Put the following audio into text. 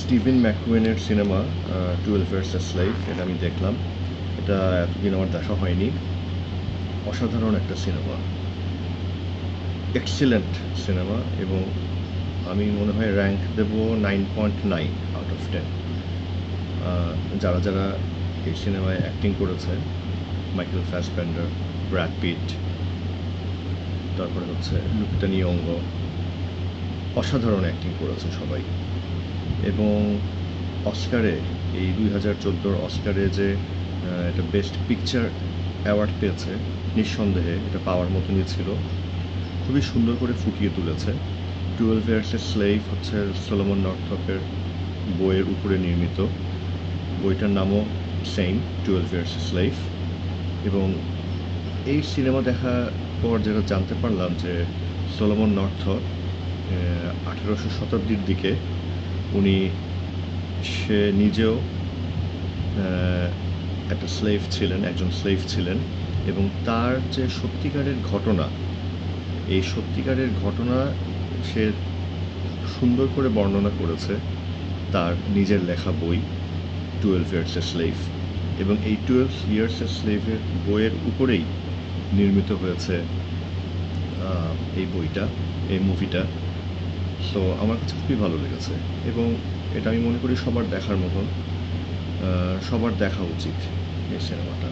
Steven ম্যাককুয়েনের সিনেমা 12 years a slave, এটা আমি দেখলাম। এটা এতদিন আমার দেখা হয়নি। অসাধারণ একটা সিনেমা, এক্সিলেন্ট সিনেমা, এবং আমি মনে হয় র্যাঙ্ক দেব 9.9 আউট অফ 10। যারা যারা এই সিনেমায় অ্যাক্টিং করেছে, মাইকেল ফ্যাসবেন্ডার, ব্র্যাড পিট, তারপরে হচ্ছে লুপিতা নিয়োঙ্গ, অসাধারণ অ্যাক্টিং করেছে সবাই। এবং অস্কারে, এই 2014 অস্কারে যে এটা বেস্ট পিকচার অ্যাওয়ার্ড পেয়েছে, নিঃসন্দেহে এটা পাওয়ার মতনই ছিল। খুবই সুন্দর করে ফুটিয়ে তুলেছে। 12 ইয়ার্স এ স্লেভ হচ্ছে সলোমন নর্থপের বইয়ের উপরে নির্মিত। বইটার নামও সেম, 12 ইয়ার্স এ স্লেভ। এবং এই সিনেমা দেখার পর যেটা জানতে পারলাম যে সলোমন নর্থপ 1800 শতাব্দীর দিকে সে নিজেও একটা স্লেভ ছিলেন, একজন স্লেভ ছিলেন, এবং তার যে সত্যিকারের ঘটনা, এই সত্যিকারের ঘটনা সে সুন্দর করে বর্ণনা করেছে তার নিজের লেখা বই 12 ইয়ার্স এ স্লেভ। এবং এই 12 ইয়ার্স এ স্লেভের বইয়ের উপরেই নির্মিত হয়েছে এই বইটা, এই মুভিটা। সো আমার কাছে খুবই ভালো লেগেছে, এবং এটা আমি মনে করি সবার দেখার মতন, সবার দেখা উচিত এই সিনেমাটা।